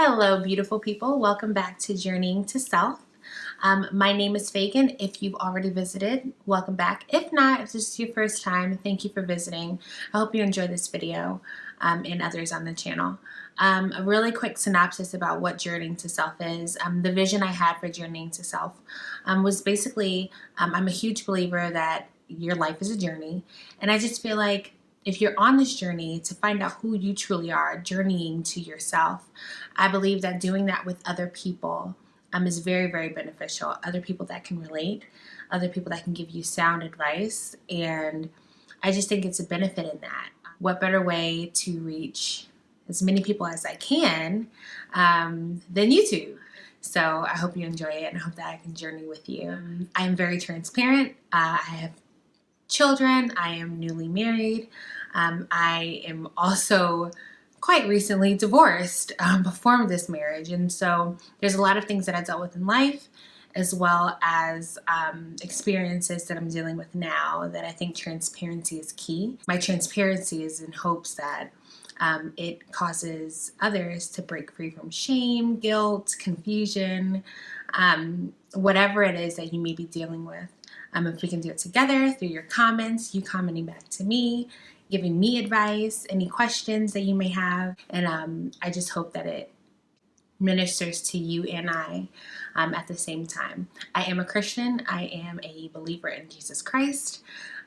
Hello, beautiful people. Welcome back to Journeying to Self. My name is Fagan. If you've already visited, welcome back. If not, if this is your first time, thank you for visiting. I hope you enjoy this video and others on the channel. A really quick synopsis about what Journeying to Self is. The vision I had for Journeying to Self was basically, I'm a huge believer that your life is a journey, and I just feel like if you're on this journey to find out who you truly are, journeying to yourself, I believe that doing that with other people is very, very beneficial. Other people that can relate, other people that can give you sound advice, and I just think it's a benefit in that. What better way to reach as many people as I can than YouTube? So I hope you enjoy it, and I hope that I can journey with you. I am very transparent. I have children. I am newly married. I am also quite recently divorced before this marriage. And so there's a lot of things that I dealt with in life, as well as experiences that I'm dealing with now, that I think transparency is key. My transparency is in hopes that it causes others to break free from shame, guilt, confusion, whatever it is that you may be dealing with. If we can do it together through your comments, you commenting back to me, giving me advice, any questions that you may have. And I just hope that it ministers to you and I at the same time. I am a Christian. I am a believer in Jesus Christ.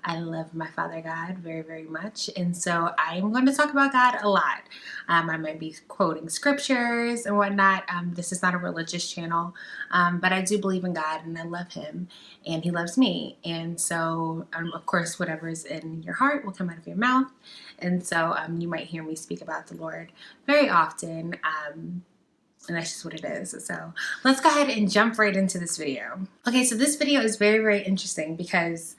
I love my Father God very, very much. And so I am going to talk about God a lot. I might be quoting scriptures and whatnot. This is not a religious channel, but I do believe in God and I love Him and He loves me. And so, of course, whatever is in your heart will come out of your mouth. And so you might hear me speak about the Lord very often. And that's just what it is. So let's go ahead and jump right into this video. Okay, so this video is very, very interesting because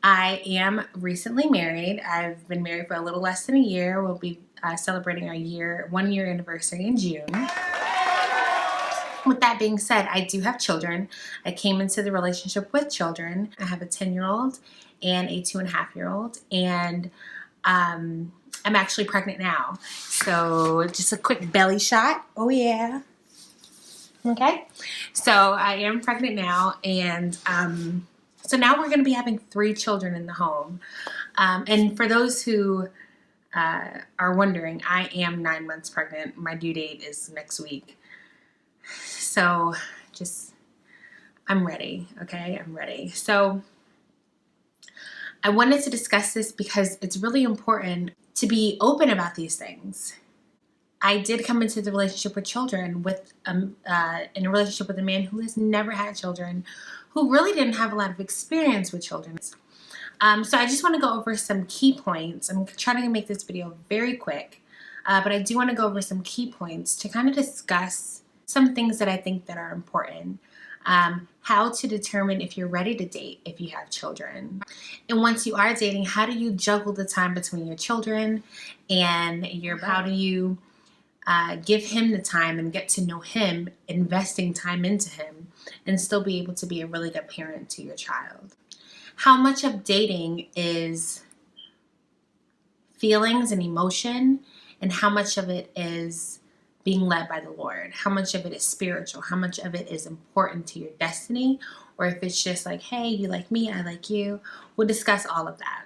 I am recently married. I've been married for a little less than a year. We'll be celebrating our 1 year anniversary in June. With that being said, I do have children. I came into the relationship with children. I have a 10-year-old and a 2.5-year-old, and I'm actually pregnant now. So just a quick belly shot. Oh yeah. Okay. So I am pregnant now, and so now we're going to be having 3 children in the home. And for those who are wondering, I am 9 months pregnant. My due date is next week. So I'm ready. Okay, I'm ready. So I wanted to discuss this because it's really important to be open about these things. I did come into the relationship with children in a relationship with a man who has never had children, who really didn't have a lot of experience with children. So I just want to go over some key points. I'm trying to make this video very quick, but I do want to go over some key points to kind of discuss some things that I think that are important. How to determine if you're ready to date if you have children. And once you are dating, how do you juggle the time between your children and how do you give him the time and get to know him, investing time into him, and still be able to be a really good parent to your child? How much of dating is feelings and emotion, and how much of it is being led by the Lord? How much of it is spiritual? How much of it is important to your destiny? Or if it's just like, hey, you like me, I like you. We'll discuss all of that.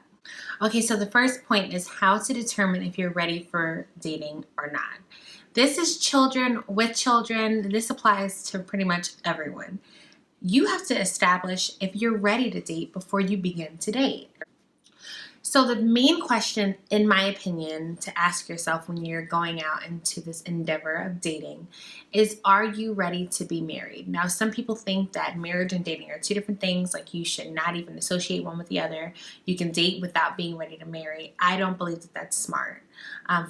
Okay, so the first point is how to determine if you're ready for dating or not. This is children with children. This applies to pretty much everyone. You have to establish if you're ready to date before you begin to date. So the main question, in my opinion, to ask yourself when you're going out into this endeavor of dating is, are you ready to be married? Now, some people think that marriage and dating are 2 different things, like you should not even associate one with the other. You can date without being ready to marry. I don't believe that that's smart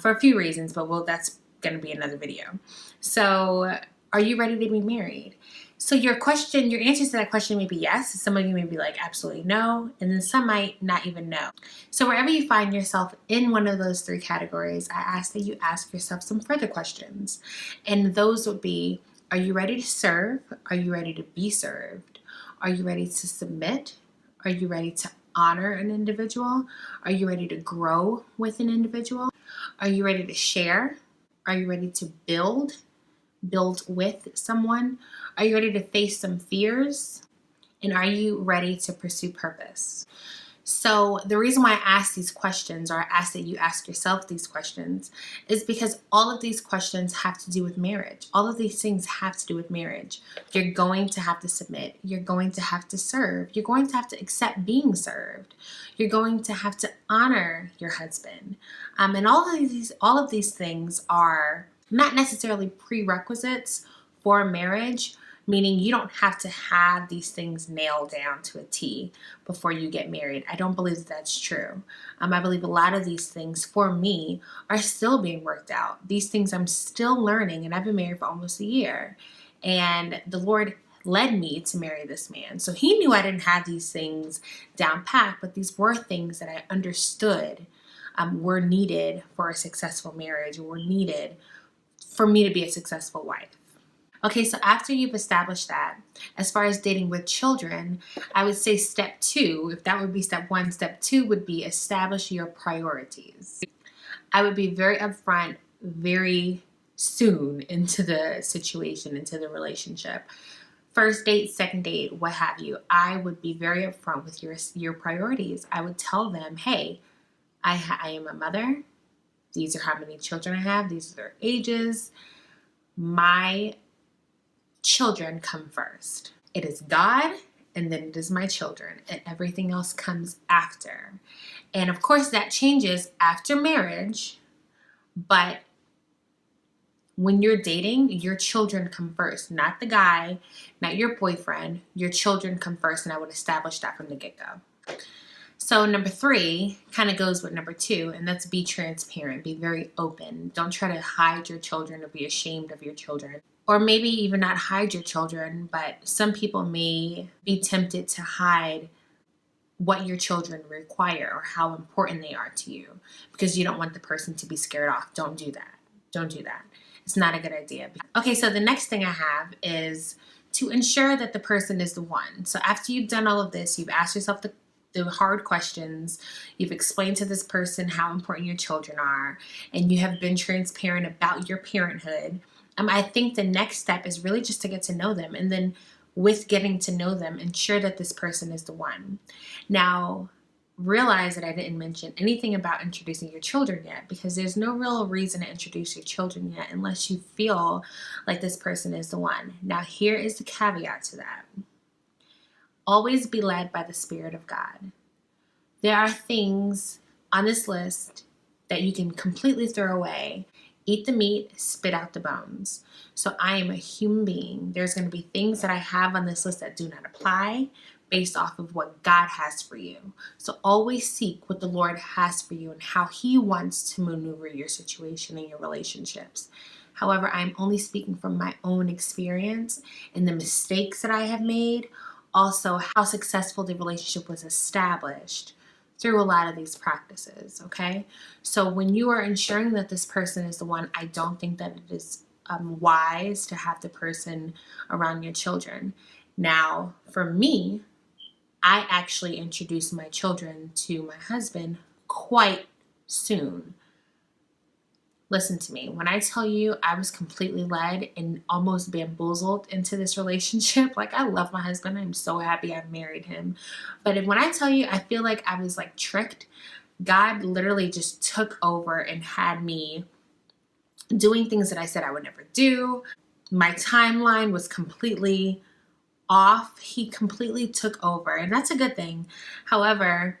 for a few reasons, but that's going to be another video. So are you ready to be married? So your answer to that question may be yes. Some of you may be like, absolutely no. And then some might not even know. So wherever you find yourself in one of those 3 categories, I ask that you ask yourself some further questions. And those would be, are you ready to serve? Are you ready to be served? Are you ready to submit? Are you ready to honor an individual? Are you ready to grow with an individual? Are you ready to share? Are you ready to build? build with someone? Are you ready to face some fears? And are you ready to pursue purpose? So the reason why I ask these questions, or I ask that you ask yourself these questions, is because all of these questions have to do with marriage. All of these things have to do with marriage. You're going to have to submit. You're going to have to serve. You're going to have to accept being served. You're going to have to honor your husband. And all of these things are not necessarily prerequisites for marriage, meaning you don't have to have these things nailed down to a T before you get married. I don't believe that that's true. I believe a lot of these things for me are still being worked out. These things I'm still learning, and I've been married for almost a year. And the Lord led me to marry this man. So he knew I didn't have these things down pat, but these were things that I understood were needed for a successful marriage, or were needed for me to be a successful wife. Okay, so after you've established that, as far as dating with children, I would say step 2, if that would be step 1, step 2 would be establish your priorities. I would be very upfront, very soon into the situation, into the relationship. First date, second date, what have you. I would be very upfront with your priorities. I would tell them, hey, I am a mother. These are how many children I have. These are their ages. My children come first. It is God, and then it is my children, and everything else comes after. And of course that changes after marriage, but when you're dating, your children come first, not the guy, not your boyfriend. Your children come first, and I would establish that from the get-go. So number 3 kind of goes with number 2, and that's be transparent, be very open. Don't try to hide your children or be ashamed of your children. Or maybe even not hide your children, but some people may be tempted to hide what your children require or how important they are to you because you don't want the person to be scared off. Don't do that. Don't do that. It's not a good idea. Okay, so the next thing I have is to ensure that the person is the one. So after you've done all of this, you've asked yourself the hard questions, you've explained to this person how important your children are, and you have been transparent about your parenthood. I think the next step is really just to get to know them, and then with getting to know them, ensure that this person is the one. Now, realize that I didn't mention anything about introducing your children yet, because there's no real reason to introduce your children yet unless you feel like this person is the one. Now, here is the caveat to that. Always be led by the Spirit of God. There are things on this list that you can completely throw away. Eat the meat, spit out the bones. So I am a human being. There's going to be things that I have on this list that do not apply based off of what God has for you. So always seek what the Lord has for you and how He wants to maneuver your situation and your relationships. However, I'm only speaking from my own experience and the mistakes that I have made, also how successful the relationship was established through a lot of these practices, okay? So when you are ensuring that this person is the one, I don't think that it is wise to have the person around your children. Now, for me, I actually introduced my children to my husband quite soon. Listen to me. When I tell you I was completely led and almost bamboozled into this relationship, like I love my husband. I'm so happy I married him. But when I tell you, I feel like I was like tricked. God literally just took over and had me doing things that I said I would never do. My timeline was completely off. He completely took over, and that's a good thing. However,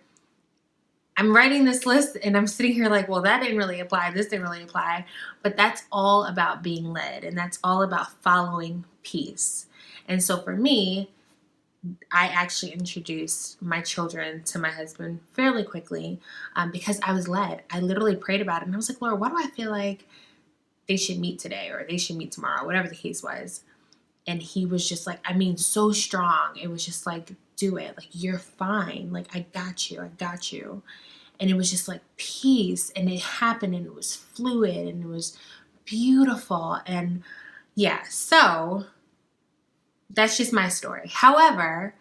I'm writing this list and I'm sitting here like, well, that didn't really apply. This didn't really apply. But that's all about being led, and that's all about following peace. And so for me, I actually introduced my children to my husband fairly quickly because I was led. I literally prayed about it, and I was like, Lord, why do I feel like they should meet today or they should meet tomorrow, whatever the case was. And he was just like, so strong. It was just like, do it. Like, you're fine. Like, I got you. I got you. And it was just like peace. And it happened, and it was fluid, and it was beautiful. And yeah, so that's just my story. However,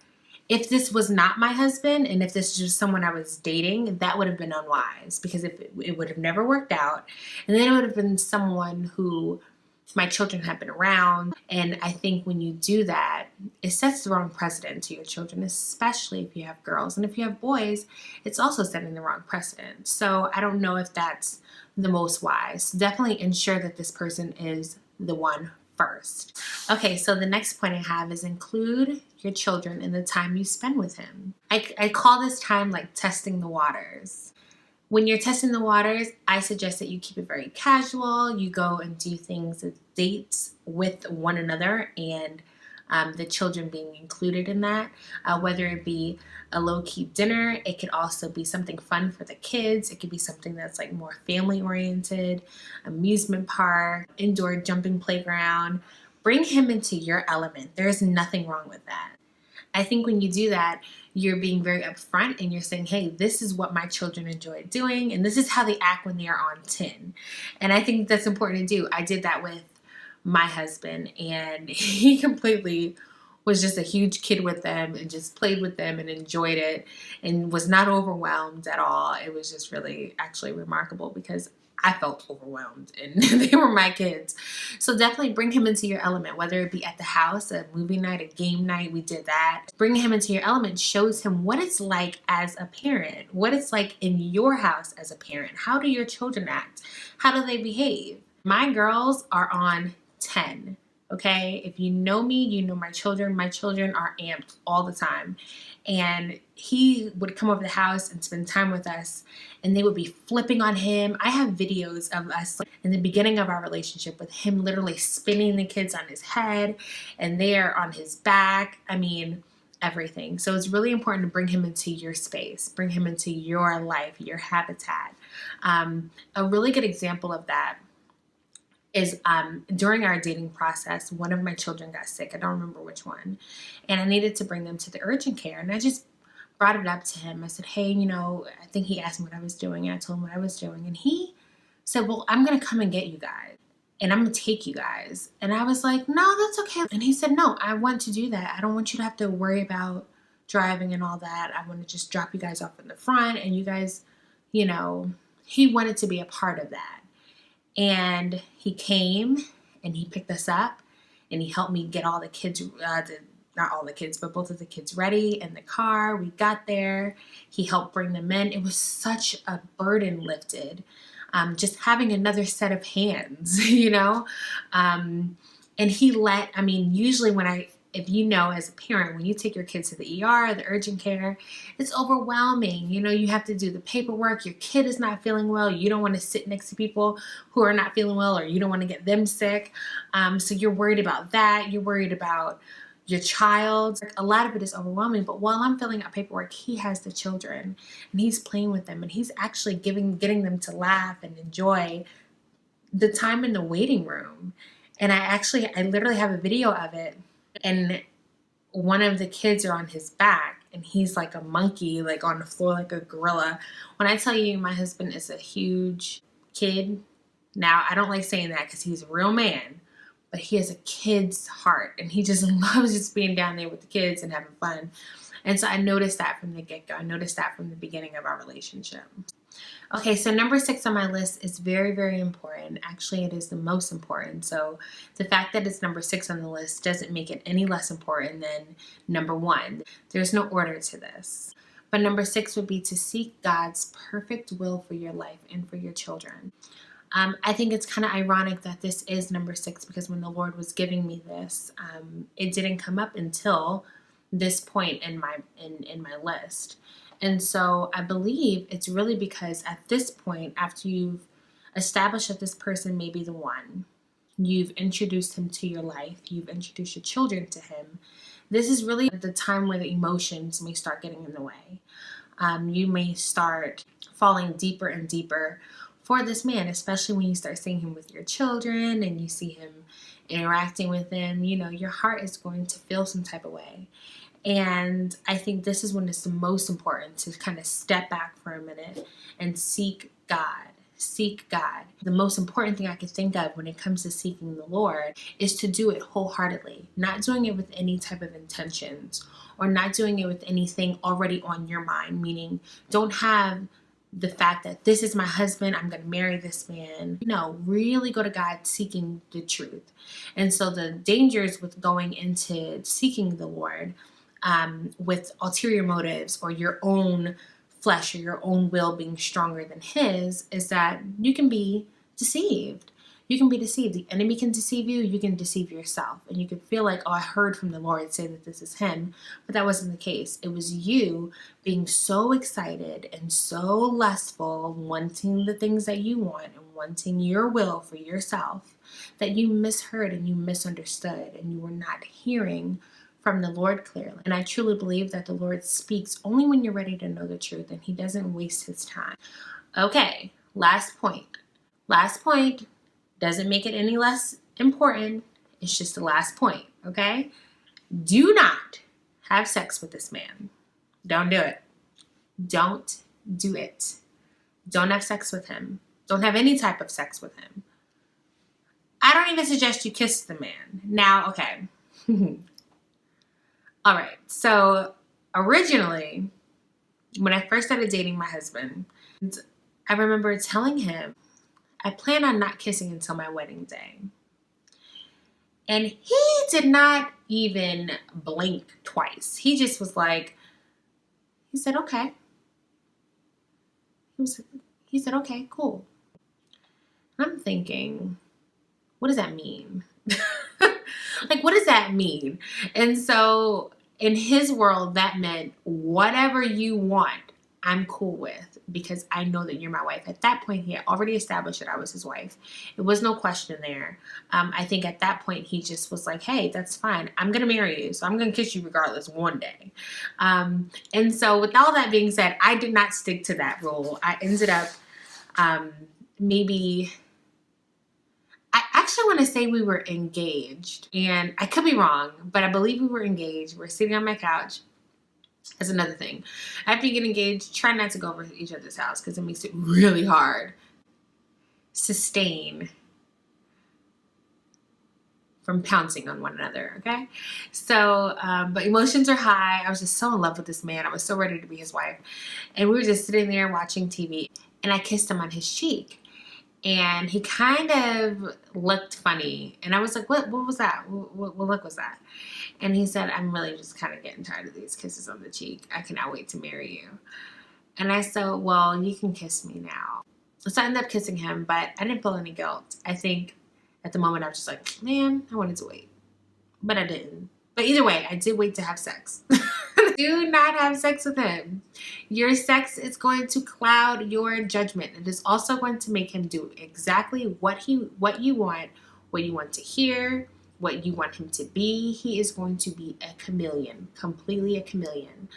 if this was not my husband, and if this was just someone I was dating, that would have been unwise, because if it would have never worked out. And then it would have been someone who my children have been around. And I think when you do that, it sets the wrong precedent to your children, especially if you have girls. And if you have boys, it's also setting the wrong precedent. So I don't know if that's the most wise. Definitely ensure that this person is the one first. Okay, so the next point I have is include your children in the time you spend with him. I call this time like testing the waters. When you're testing the waters, I suggest that you keep it very casual. You go and do things, dates with one another, and the children being included in that, whether it be a low-key dinner. It could also be something fun for the kids. It could be something that's like more family-oriented, amusement park, indoor jumping playground. Bring him into your element. There's nothing wrong with that. I think when you do that, you're being very upfront and you're saying, hey, this is what my children enjoy doing, and this is how they act when they are on 10. And I think that's important to do. I did that with my husband, and he completely was just a huge kid with them and just played with them and enjoyed it and was not overwhelmed at all. It was just really actually remarkable because I felt overwhelmed and they were my kids. So definitely bring him into your element, whether it be at the house, a movie night, a game night. We did that. Bring him into your element shows him what it's like as a parent, what it's like in your house as a parent. How do your children act? How do they behave? My girls are on 10. Okay, if you know me, you know my children. My children are amped all the time. And he would come over the house and spend time with us, and they would be flipping on him. I have videos of us in the beginning of our relationship with him literally spinning the kids on his head, and they are on his back. I mean, everything. So it's really important to bring him into your space, bring him into your life, your habitat. A really good example of that is during our dating process, one of my children got sick. I don't remember which one. And I needed to bring them to the urgent care. And I just brought it up to him. I said, hey, I think he asked me what I was doing. And I told him what I was doing. And he said, well, I'm going to come and get you guys. And I'm going to take you guys. And I was like, no, that's okay. And he said, no, I want to do that. I don't want you to have to worry about driving and all that. I want to just drop you guys off in the front. And you guys, he wanted to be a part of that. And he came and he picked us up and he helped me get all the kids, not all the kids, but both of the kids ready in the car. We got there. He helped bring them in. It was such a burden lifted. Just having another set of hands, and he usually if as a parent, when you take your kids to the ER, the urgent care, it's overwhelming. You have to do the paperwork. Your kid is not feeling well. You don't want to sit next to people who are not feeling well, or you don't want to get them sick. So you're worried about that. You're worried about your child. A lot of it is overwhelming, but while I'm filling out paperwork, he has the children and he's playing with them and he's actually getting them to laugh and enjoy the time in the waiting room. And I literally have a video of it. And one of the kids are on his back and he's like a monkey, like on the floor, like a gorilla. When I tell you my husband is a huge kid, now I don't like saying that because he's a real man, but he has a kid's heart and he just loves just being down there with the kids and having fun. And so I noticed that from the get-go. I noticed that from the beginning of our relationship. Okay, so number 6 on my list is very, very important. Actually, it is the most important. So the fact that it's number 6 on the list doesn't make it any less important than number 1. There's no order to this. But number 6 would be to seek God's perfect will for your life and for your children. I think it's kind of ironic that this is number 6 because when the Lord was giving me this, it didn't come up until this point in my list. And so I believe it's really because at this point, after you've established that this person may be the one, you've introduced him to your life, you've introduced your children to him, this is really the time where the emotions may start getting in the way. You may start falling deeper and deeper for this man, especially when you start seeing him with your children and you see him interacting with them. Your heart is going to feel some type of way. And I think this is when it's the most important to kind of step back for a minute and seek God. Seek God. The most important thing I could think of when it comes to seeking the Lord is to do it wholeheartedly, not doing it with any type of intentions or not doing it with anything already on your mind, meaning don't have the fact that this is my husband, I'm going to marry this man. No, really go to God seeking the truth. And so the dangers with going into seeking the Lord with ulterior motives or your own flesh or your own will being stronger than his is that you can be deceived. You can be deceived. The enemy can deceive you. You can deceive yourself. And you can feel like, oh, I heard from the Lord say that this is him. But that wasn't the case. It was you being so excited and so lustful, wanting the things that you want and wanting your will for yourself, that you misheard and you misunderstood and you were not hearing from the Lord clearly. And I truly believe that the Lord speaks only when you're ready to know the truth, and he doesn't waste his time. Okay, last point. Last point. Doesn't make it any less important. It's just the last point, okay? Do not have sex with this man. Don't do it. Don't do it. Don't have sex with him. Don't have any type of sex with him. I don't even suggest you kiss the man. Now, okay. All right. So originally, when I first started dating my husband, I remember telling him, I plan on not kissing until my wedding day. And he did not even blink twice. He just was like, he said, okay. He said, okay, cool. I'm thinking, what does that mean? Like, what does that mean? And so in his world, that meant whatever you want, I'm cool with, because I know that you're my wife. At that point, he had already established that I was his wife. It was no question there. I think at that point, he just was like, hey, that's fine. I'm going to marry you. So I'm going to kiss you regardless one day. And so with all that being said, I did not stick to that rule. I ended up I actually want to say we were engaged, and I could be wrong, but I believe we were engaged. We're sitting on my couch. That's another thing. After you get engaged, try not to go over to each other's house because it makes it really hard. Sustain from pouncing on one another, okay? So, but emotions are high. I was just so in love with this man. I was so ready to be his wife. And we were just sitting there watching TV, and I kissed him on his cheek. And he kind of looked funny. And I was like, what was that? What look was that? And he said, I'm really just kind of getting tired of these kisses on the cheek. I cannot wait to marry you. And I said, well, you can kiss me now. So I ended up kissing him, but I didn't feel any guilt. I think at the moment I was just like, man, I wanted to wait. But I didn't. But either way, I did wait to have sex. Do not have sex with him. Your sex is going to cloud your judgment. It is also going to make him do exactly what you want to hear, what you want him to be. He is going to be a chameleon, completely a chameleon.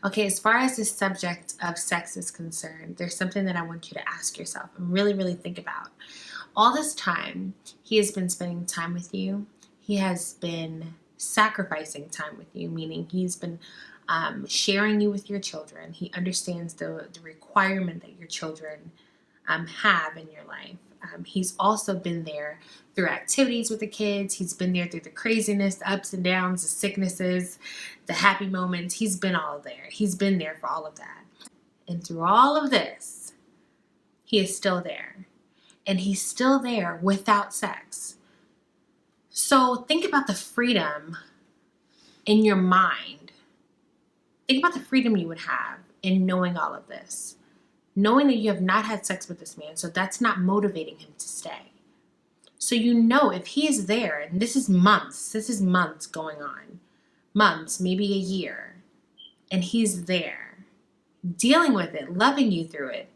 Okay, as far as this subject of sex is concerned, there's something that I want you to ask yourself and really, really think about. All this time, he has been spending time with you. He has been sacrificing time with you, meaning he's been sharing you with your children. He understands the requirement that your children have in your life. He's also been there through activities with the kids. He's been there through the craziness, the ups and downs, the sicknesses, the happy moments. He's been all there. He's been there for all of that. And through all of this, he is still there. And he's still there without sex. So think about the freedom in your mind. Think about the freedom you would have in knowing all of this. Knowing that you have not had sex with this man, so that's not motivating him to stay. So you know if he is there, and this is months going on. Months, maybe a year. And he's there, dealing with it, loving you through it,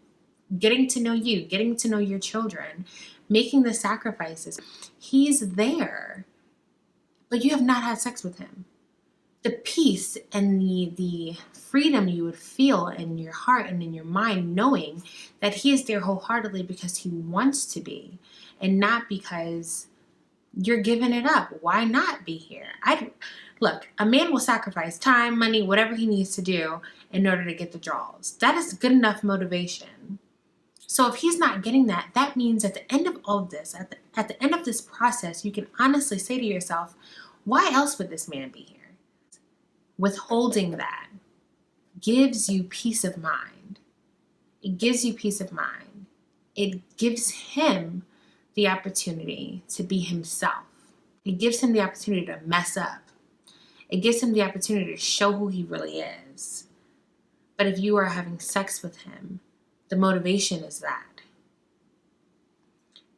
getting to know you, getting to know your children, making the sacrifices. He's there, but you have not had sex with him. The peace and the freedom you would feel in your heart and in your mind knowing that he is there wholeheartedly because he wants to be and not because you're giving it up. Why not be here? Look, a man will sacrifice time, money, whatever he needs to do in order to get the draws. That is good enough motivation. So if he's not getting that, that means at the end of all of this, at the end of this process, you can honestly say to yourself, why else would this man be here? Withholding that gives you peace of mind. It gives you peace of mind. It gives him the opportunity to be himself. It gives him the opportunity to mess up. It gives him the opportunity to show who he really is. But if you are having sex with him, the motivation is that.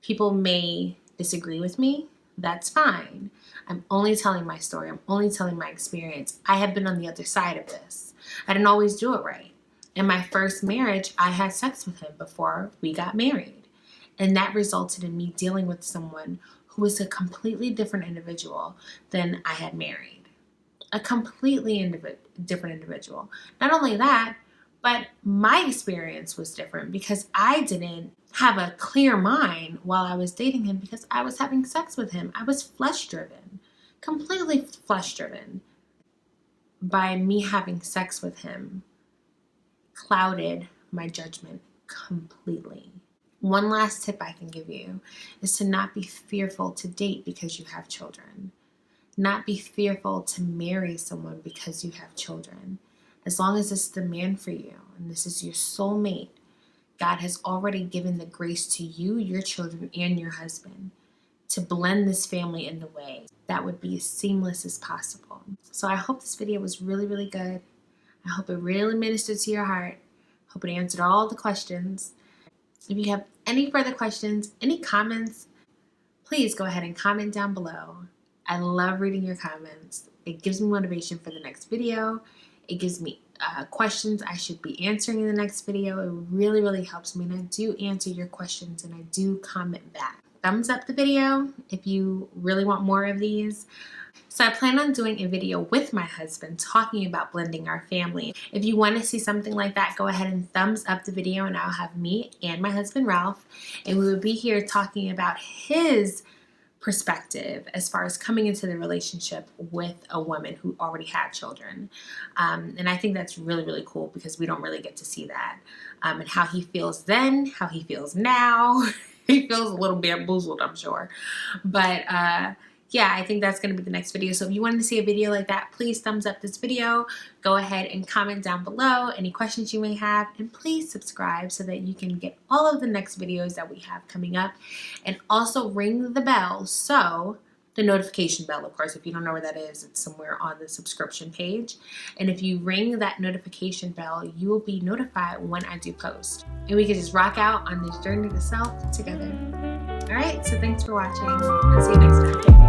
People may disagree with me. That's fine. I'm only telling my story. I'm only telling my experience. I have been on the other side of this. I didn't always do it right. In my first marriage, I had sex with him before we got married. And that resulted in me dealing with someone who was a completely different individual than I had married. A completely different individual. Not only that, but my experience was different because I didn't have a clear mind while I was dating him because I was having sex with him. I was flesh-driven, completely flesh-driven. By me having sex with him, clouded my judgment completely. One last tip I can give you is to not be fearful to date because you have children. Not be fearful to marry someone because you have children. As long as it's the man for you and this is your soulmate, God has already given the grace to you, your children, and your husband to blend this family in the way that would be as seamless as possible. So I hope this video was really, really good. I hope it really ministered to your heart. I hope it answered all the questions. If you have any further questions, any comments, please go ahead and comment down below. I love reading your comments. It gives me motivation for the next video. It gives me questions I should be answering in the next video. It really, really helps me, and I do answer your questions and I do comment back. Thumbs up the video if you really want more of these. So I plan on doing a video with my husband talking about blending our family. If you want to see something like that, go ahead and thumbs up the video and I'll have me and my husband Ralph, and we will be here talking about his perspective as far as coming into the relationship with a woman who already had children. And I think that's really, really cool because we don't really get to see that. And how he feels then, how he feels now. He feels a little bamboozled, I'm sure. But yeah, I think that's going to be the next video. So if you wanted to see a video like that, please thumbs up this video. Go ahead and comment down below any questions you may have. And please subscribe so that you can get all of the next videos that we have coming up. And also ring the bell. So the notification bell, of course, if you don't know where that is, it's somewhere on the subscription page. And if you ring that notification bell, you will be notified when I do post. And we can just rock out on this journey to self together. All right, so thanks for watching. I'll see you next time.